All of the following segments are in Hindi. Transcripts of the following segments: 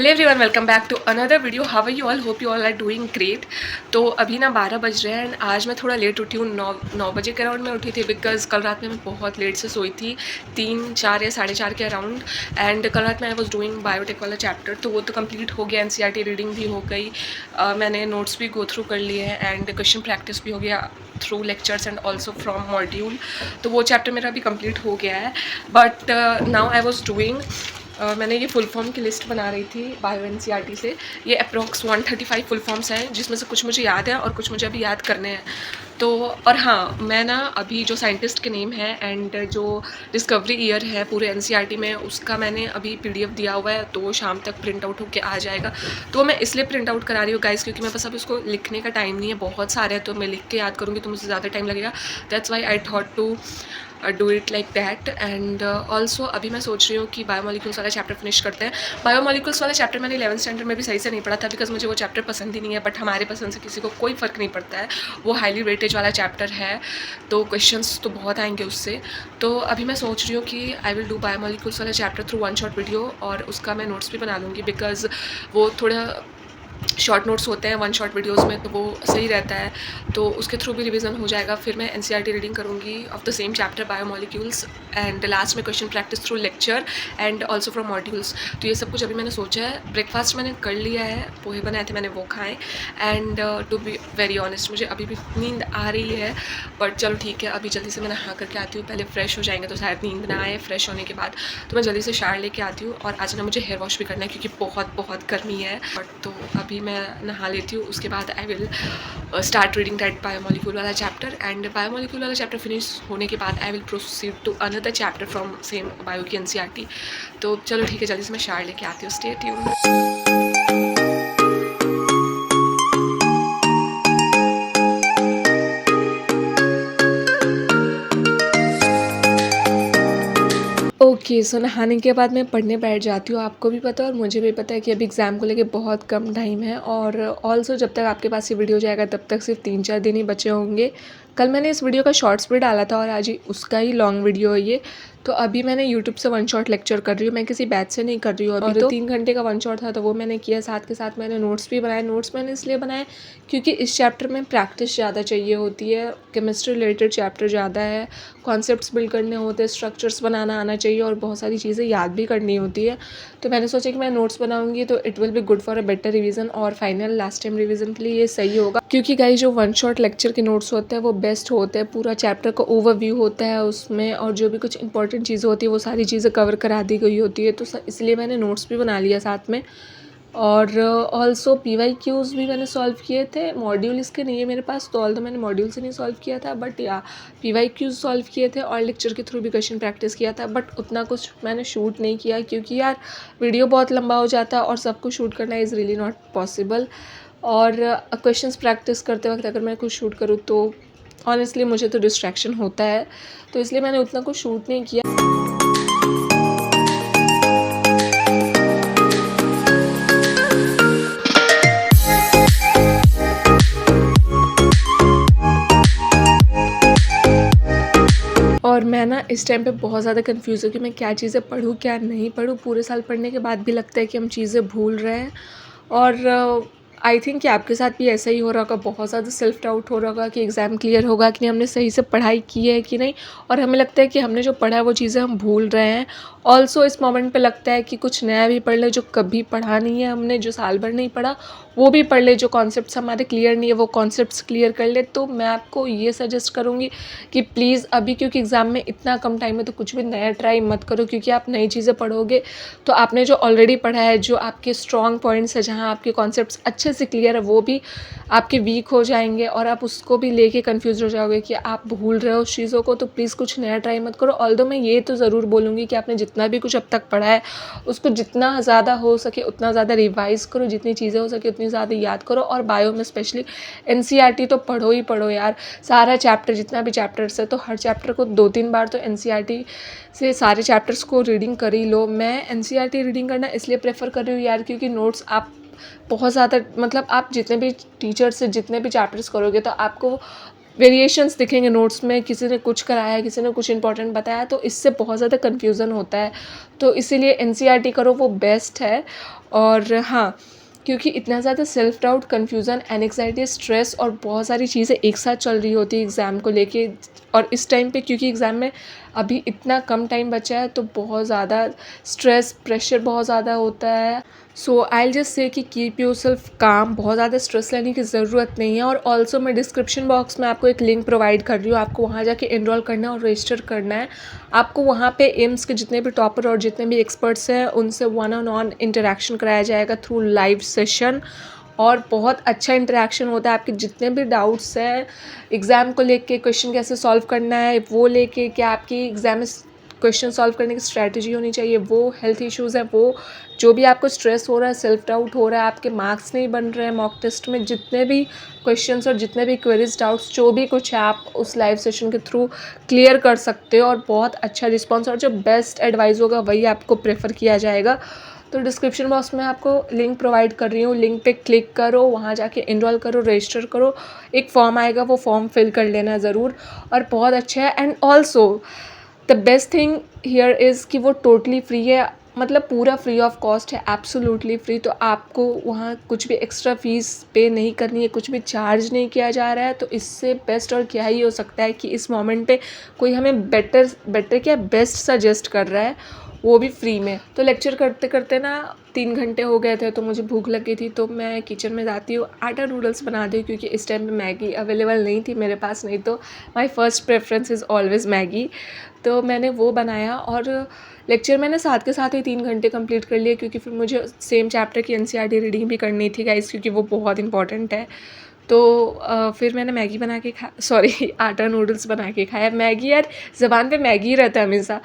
Hello everyone, welcome back to another video. How are you all? Hope you all are doing great. तो अभी ना 12 बज रहे हैं एंड आज मैं थोड़ा लेट उठी हूँ। 9 बजे के अराउंड में उठी थी बिकॉज कल रात में मैं बहुत लेट से सोई थी, 3-4 या 4:30 के अराउंड। एंड कल रात में आई वॉज डूइंग बायोटेक वाला चैप्टर, तो वो तो कंप्लीट हो गया। NCERT रीडिंग भी हो गई, मैंने नोट्स भी गो थ्रू कर लिए हैं एंड क्वेश्चन प्रैक्टिस भी हो गया through lectures and also from module. तो वो चैप्टर मेरा भी कंप्लीट हो गया है। But now I was doing, मैंने ये फुल फॉर्म की लिस्ट बना रही थी बायो NCERT से। ये अप्रॉक्स 135 फुल फॉर्म्स हैं, जिसमें से कुछ मुझे याद है और कुछ मुझे अभी याद करने हैं। तो और हाँ, मैं ना अभी जो साइंटिस्ट के नेम है एंड जो डिस्कवरी ईयर है पूरे NCERT में, उसका मैंने अभी PDF दिया हुआ है, तो शाम तक प्रिंट आउट होकर आ जाएगा। तो मैं इसलिए प्रिंट आउट करा रही हूँ गाइस, क्योंकि मेरे पास अब इसको लिखने का टाइम नहीं है। बहुत सारे हैं तो मैं लिख के याद करूँगी तो मुझे ज़्यादा टाइम लगेगा। That's why I thought to do it like that. And also अभी मैं सोच रही हूँ कि बायोमोलिक्यूल्स वाला चैप्टर फिनिश करते हैं। बायोमोलिक्यूल्स वाला चैप्टर मैंने 11th स्टैंडर्ड में भी सही से नहीं पढ़ा था बिकॉज मुझे वो चैप्टर पसंद ही नहीं है। बट हमारे पसंद से किसी को कोई फ़र्क नहीं पड़ता है, वो हाईली वेटेज वाला चैप्टर है, तो क्वेश्चंस तो बहुत आएंगे उससे। तो अभी मैं सोच रही हूँ कि आई विल डू बायोमोलिक्यूल्स वाला chapter through one shot video, और उसका मैं नोट्स भी बना लूँगी बिकॉज वो थोड़ा शॉर्ट नोट्स होते हैं वन शॉट वीडियोस में, तो वो सही रहता है। तो उसके थ्रू भी रिवीजन हो जाएगा। फिर मैं NCERT रीडिंग करूँगी of the same chapter biomolecules, and last में question practice through lecture and also from modules. तो ये सब कुछ अभी मैंने सोचा है। ब्रेकफास्ट मैंने कर लिया है, पोहे बनाए थे मैंने, वो खाएँ। And to be very honest, मुझे अभी भी नींद आ रही है, बट चलो ठीक है, अभी जल्दी से मैं नहा करके आती हूँ। पहले फ्रेश हो जाएंगे तो शायद नींद ना आए। फ्रेश होने के बाद तो मैं जल्दी से शावर लेके आती हूँ। और आज ना मुझे हेयर वॉश भी करना है क्योंकि बहुत बहुत गर्मी है। बट तो अभी मैं नहा लेती हूँ, उसके बाद I will start reading that biomolecule वाला चैप्टर। एंड बायोमोलिक्यूल वाला चैप्टर फिनिश होने के बाद I will proceed to another chapter from same bio की NCERT। तो चलो ठीक है, जल्दी से मैं शावर लेके आती हूँ। Stay tuned. ओके, सो नहाने के बाद मैं पढ़ने बैठ जाती हूँ। आपको भी पता है और मुझे भी पता है कि अभी एग्ज़ाम को लेके बहुत कम टाइम है, और ऑल्सो जब तक आपके पास ये वीडियो जाएगा तब तक सिर्फ 3-4 दिन ही बचे होंगे। कल मैंने इस वीडियो का शॉर्ट्स भी डाला था और आज ही उसका ही लॉन्ग वीडियो है ये। तो अभी मैंने यूट्यूब से वन शॉट लेक्चर कर रही हूँ, मैं किसी बैच से नहीं कर रही हूँ अभी। तो 3 घंटे का वन शॉट था तो वो मैंने किया, साथ के साथ मैंने नोट्स भी बनाए। नोट्स मैंने इसलिए बनाए क्योंकि इस चैप्टर में प्रैक्टिस ज़्यादा चाहिए होती है, केमिस्ट्री रिलेटेड चैप्टर ज़्यादा है, कॉन्सेप्ट्स बिल्ड करने होते हैं, स्ट्रक्चर्स बनाना आना चाहिए और बहुत सारी चीज़ें याद भी करनी होती है। तो मैंने सोचा कि मैं नोट्स बनाऊंगी तो it will be good for a better revision, और फाइनल लास्ट टाइम रिवीजन के लिए ये सही होगा। क्योंकि गाइस जो वन शॉट लेक्चर के नोट्स होते हैं वो बेस्ट होते हैं। पूरा चैप्टर का ओवरव्यू होता है उसमें, और जो भी कुछ इंपॉर्टेंट चीज़ें होती है वो सारी चीज़ें कवर करा दी गई होती है। तो इसलिए मैंने नोट्स भी बना लिया साथ में। और ऑल्सो PYQs भी मैंने सॉल्व किए थे। मॉड्यूल इसके नहीं है मेरे पास, तो ऑल तो मैंने मॉड्यूल से नहीं सॉल्व किया था, बट या PYQs सॉल्व किए थे और लेक्चर के थ्रू भी क्वेश्चन प्रैक्टिस किया था। बट उतना कुछ मैंने शूट नहीं किया क्योंकि यार वीडियो बहुत लंबा हो जाता है और सब कुछ शूट करना इज़ रियली नॉट पॉसिबल। और क्वेश्चंस प्रैक्टिस करते वक्त अगर मैं कुछ शूट करूँ तो ऑनेस्टली मुझे तो डिस्ट्रैक्शन होता है, तो इसलिए मैंने उतना कुछ शूट नहीं किया। और मैं ना इस टाइम पे बहुत ज़्यादा कंफ्यूज हूँ कि मैं क्या चीज़ें पढूँ क्या नहीं पढूँ। पूरे साल पढ़ने के बाद भी लगता है कि हम चीज़ें भूल रहे हैं। और आई थिंक कि आपके साथ भी ऐसा ही हो रहा होगा, बहुत ज़्यादा सेल्फ डाउट हो रहा होगा कि एग्ज़ाम क्लियर होगा कि नहीं, हमने सही से पढ़ाई की है कि नहीं, और हमें लगता है कि हमने जो पढ़ा है वो चीज़ें हम भूल रहे हैं। ऑल्सो इस मोमेंट पे लगता है कि कुछ नया भी पढ़ ले जो कभी पढ़ा नहीं है हमने, जो साल भर नहीं पढ़ा वो भी पढ़ ले, जो कॉन्सेप्ट्स हमारे क्लियर नहीं है वो कॉन्सेप्ट्स क्लियर कर ले। तो मैं आपको ये सजेस्ट करूँगी कि प्लीज़ अभी, क्योंकि एग्ज़ाम में इतना कम टाइम है, तो कुछ भी नया ट्राई मत करो, क्योंकि आप नई चीज़ें पढ़ोगे तो आपने जो ऑलरेडी पढ़ा है, जो आपके स्ट्रॉन्ग पॉइंट्स है, जहाँ आपके कॉन्सेप्ट्स अच्छे से क्लियर है, वो भी आपके वीक हो जाएंगे और आप उसको भी लेके कंफ्यूज हो जाओगे कि आप भूल रहे हो उस चीज़ों को। तो प्लीज़ कुछ नया ट्राई मत करो। ऑल्दो मैं ये तो ज़रूर बोलूँगी कि आपने जितना भी कुछ अब तक पढ़ा है उसको जितना ज़्यादा हो सके उतना ज़्यादा रिवाइज़ करो, जितनी चीज़ें हो सके उतनी ज़्यादा याद करो। और बायो में स्पेशली NCERT तो पढ़ो ही पढ़ो यार, सारा चैप्टर, जितना भी चैप्टर्स है तो हर चैप्टर को 2-3 बार तो NCERT से सारे चैप्टर्स को रीडिंग कर ही लो। मैं NCERT रीडिंग करना इसलिए प्रेफर कर रही हूँ यार क्योंकि नोट्स आप बहुत ज़्यादा, मतलब आप जितने भी टीचर से जितने भी चैप्टर्स करोगे तो आपको वेरिएशंस दिखेंगे नोट्स में, किसी ने कुछ कराया है, किसी ने कुछ इंपॉर्टेंट बताया, तो इससे बहुत ज़्यादा कन्फ्यूज़न होता है। तो इसीलिए एनसीईआरटी करो, वो बेस्ट है। और हाँ, क्योंकि इतना ज़्यादा self doubt, confusion, anxiety, stress और बहुत सारी चीज़ें एक साथ चल रही होती है एग्ज़ाम को लेके। और इस टाइम पे क्योंकि एग्ज़ाम में अभी इतना कम टाइम बचा है, तो बहुत ज़्यादा स्ट्रेस, प्रेशर बहुत ज़्यादा होता है। सो आई विल जस्ट से कि कीप योर सेल्फ काम, बहुत ज़्यादा स्ट्रेस लेने की ज़रूरत नहीं है। और ऑल्सो मैं डिस्क्रिप्शन बॉक्स में आपको एक लिंक प्रोवाइड कर रही हूँ, आपको वहाँ जाके एनरोल करना है और रजिस्टर करना है। आपको वहाँ पे एम्स के जितने भी टॉपर और जितने भी एक्सपर्ट्स हैं, उनसे वन ऑन वन इंटरेक्शन कराया जाएगा थ्रू लाइव सेशन। और बहुत अच्छा इंटरेक्शन होता है। आपके जितने भी डाउट्स हैं एग्ज़ाम को लेके, क्वेश्चन कैसे सॉल्व करना है वो लेके, क्या आपकी एग्ज़ाम में क्वेश्चन सॉल्व करने की स्ट्रैटेजी होनी चाहिए, वो हेल्थ इश्यूज़ हैं, वो जो भी आपको स्ट्रेस हो रहा है, सेल्फ डाउट हो रहा है, आपके मार्क्स नहीं बन रहे हैं मॉक टेस्ट में, जितने भी क्वेश्चंस और जितने भी क्वेरीज, डाउट्स, जो भी कुछ है, आप उस लाइव सेशन के थ्रू क्लियर कर सकते हो। और बहुत अच्छा रिस्पॉन्स और जो बेस्ट एडवाइस होगा वही आपको प्रेफर किया जाएगा। तो डिस्क्रिप्शन बॉक्स में आपको लिंक प्रोवाइड कर रही हूँ, लिंक पे क्लिक करो, वहाँ जाके एनरोल करो, रजिस्टर करो। एक फॉर्म आएगा, वो फॉर्म फिल कर लेना ज़रूर। और बहुत अच्छा है। And also the best thing here is कि वो टोटली फ्री है, मतलब पूरा फ्री ऑफ कॉस्ट है, एब्सोल्युटली फ्री। तो आपको वहाँ कुछ भी एक्स्ट्रा फीस पे नहीं करनी है, कुछ भी चार्ज नहीं किया जा रहा है। तो इससे बेस्ट और क्या ही हो सकता है कि इस मोमेंट पे कोई हमें बेटर क्या बेस्ट सजेस्ट कर रहा है, वो भी फ्री में। तो लेक्चर करते करते ना 3 घंटे हो गए थे, तो मुझे भूख लगी थी, तो मैं किचन में जाती हूँ, आटा नूडल्स बना दी, क्योंकि इस टाइम पे मैगी अवेलेबल नहीं थी मेरे पास, नहीं तो my first preference is always Maggi. तो मैंने वो बनाया और लेक्चर मैंने साथ के साथ ही 3 घंटे कंप्लीट कर लिए, क्योंकि फिर मुझे सेम चैप्टर की एनसीईआरटी रीडिंग भी करनी थी गाइस, क्योंकि वो बहुत इंपॉर्टेंट है। तो फिर मैंने मैगी बना के आटा नूडल्स बना के खाया। मैगी यार, ज़बान पे मैगी ही रहता है हमेशा।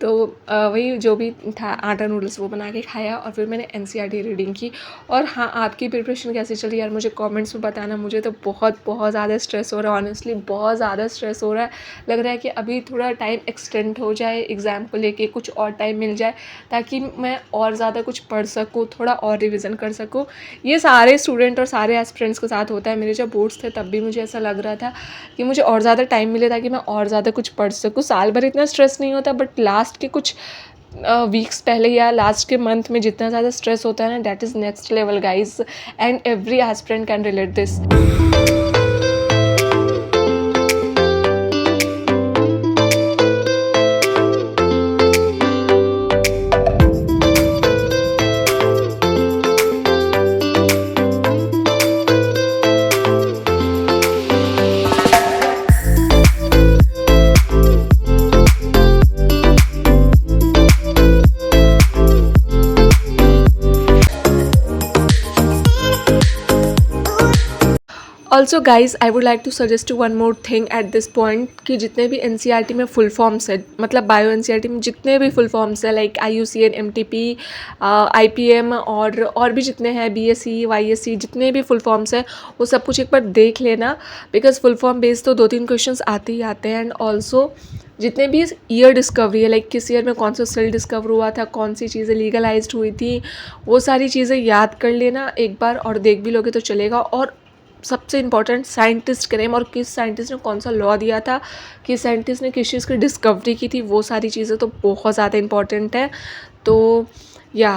तो वही जो भी था आटा नूडल्स वो बना के खाया। और फिर मैंने एनसीईआरटी रीडिंग की। और हाँ, आपकी प्रिपरेशन कैसी चली यार, मुझे कमेंट्स में बताना। मुझे तो बहुत ज़्यादा स्ट्रेस हो रहा है, ऑनेस्टली बहुत ज़्यादा स्ट्रेस हो रहा है। लग रहा है कि अभी थोड़ा टाइम एक्सटेंड हो जाए, एग्ज़ाम को लेके कुछ और टाइम मिल जाए, ताकि मैं और ज़्यादा कुछ पढ़ सकूँ, थोड़ा और रिविज़न कर सकूँ। ये सारे स्टूडेंट और सारे एस्पिरेंट्स के साथ होता है। मेरे जब बोर्ड्स थे तब भी मुझे ऐसा लग रहा था कि मुझे और ज़्यादा टाइम मिले, ताकि मैं और ज़्यादा कुछ पढ़ सकूँ। साल भर इतना स्ट्रेस नहीं होता, बट लास्ट के कुछ वीक्स पहले या लास्ट के मंथ में जितना ज़्यादा स्ट्रेस होता है ना, that is next level guys, and every aspirant can relate this. Also guys, I would like to suggest one more thing at this point, कि जितने भी एनसीईआरटी में फुल फॉर्म्स है, मतलब बायो एनसीईआरटी में जितने भी फुल फॉर्म्स है, लाइक IUCN, MTP, IPM और भी जितने हैं, BSc, YSc, जितने भी फुल फॉर्म्स हैं, वो सब कुछ एक बार देख लेना। बिकॉज फुल फॉर्म बेस्ड तो 2-3 क्वेश्चंस आते ही आते हैं। एंड ऑल्सो जितने भी ईयर डिस्कवरी है, लाइक किस ईयर में कौन सा सेल डिस्कवर हुआ था, कौन सी चीज़ें लीगलाइज्ड हुई थी, वो सारी चीज़ें याद कर लेना एक बार, और देख भी लोगे तो चलेगा। और सबसे इम्पॉर्टेंट, साइंटिस्ट का नेम और किस साइंटिस्ट ने कौन सा लॉ दिया था, किस साइंटिस्ट ने किस चीज़ की डिस्कवरी की थी, वो सारी चीज़ें तो बहुत ज़्यादा इंपॉर्टेंट है। तो या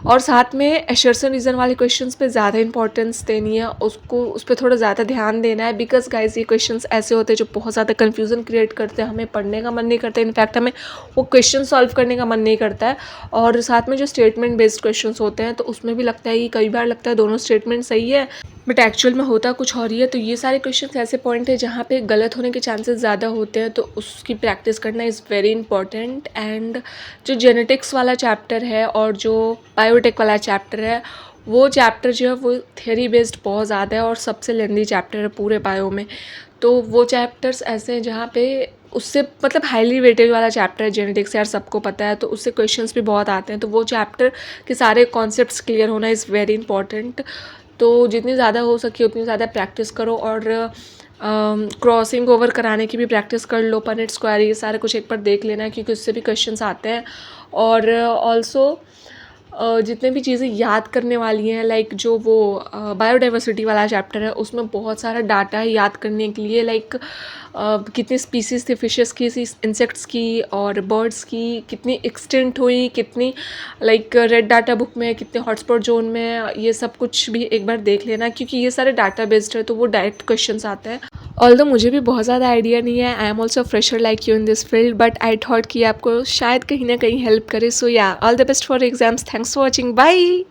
और साथ में एशर्सन रीज़न वाले क्वेश्चंस पे ज़्यादा इंपॉर्टेंस देनी है, उसको उस पर थोड़ा ज़्यादा ध्यान देना है। बिकॉज गाइज, ये क्वेश्चंस ऐसे होते हैं जो बहुत ज़्यादा कन्फ्यूज़न क्रिएट करते हैं, हमें पढ़ने का मन नहीं करता, इनफैक्ट हमें वो क्वेश्चन सॉल्व करने का मन नहीं करता है। और साथ में जो स्टेटमेंट बेस्ड क्वेश्चंस होते हैं, तो उसमें भी लगता है कि कई बार लगता है दोनों स्टेटमेंट सही है, बट एक्चुअल में होता कुछ और ही है। तो ये सारे क्वेश्चन ऐसे पॉइंट है जहाँ पे गलत होने के चांसेस ज़्यादा होते हैं, तो उसकी प्रैक्टिस करना इज़ वेरी इंपॉर्टेंट। एंड जो जेनेटिक्स वाला चैप्टर है और जो बायोटेक वाला चैप्टर है, वो चैप्टर जो है वो थ्योरी बेस्ड बहुत ज़्यादा है और सबसे लेंदी चैप्टर है पूरे बायो में। तो वो चैप्टर्स ऐसे हैं जहाँ पे उससे मतलब हाईली वेटेज वाला चैप्टर है जेनेटिक्स, यार सबको पता है, तो उससे क्वेश्चंस भी बहुत आते हैं। तो वो चैप्टर के सारे कॉन्सेप्ट्स क्लियर होना इज़ वेरी इंपॉर्टेंट। तो जितनी ज़्यादा हो सके उतनी ज़्यादा प्रैक्टिस करो। और क्रॉसिंग ओवर कराने की भी प्रैक्टिस कर लो, पनेट स्क्वायर, ये सारा कुछ एक बार देख लेना, क्योंकि उससे भी क्वेश्चंस आते हैं। और ऑल्सो जितने भी चीज़ें याद करने वाली हैं, लाइक जो वो बायोडाइवर्सिटी वाला चैप्टर है उसमें बहुत सारा डाटा है याद करने के लिए, लाइक कितनी स्पीसीज़ थी फिशेस की, इंसेक्ट्स की और बर्ड्स की, कितनी एक्सटेंट हुई, कितनी लाइक रेड डाटा बुक में, कितने हॉटस्पॉट जोन में, ये सब कुछ भी एक बार देख लेना क्योंकि ये सारे डाटा बेस्ड है तो वो डायरेक्ट क्वेश्चंस आते हैं। ऑल्दो मुझे भी बहुत ज़्यादा आइडिया नहीं है, I am also fresher like you in this field, but I thought कि आपको शायद कहीं ना कहीं हेल्प करे। So yeah, all the best for exams, thanks for watching, bye.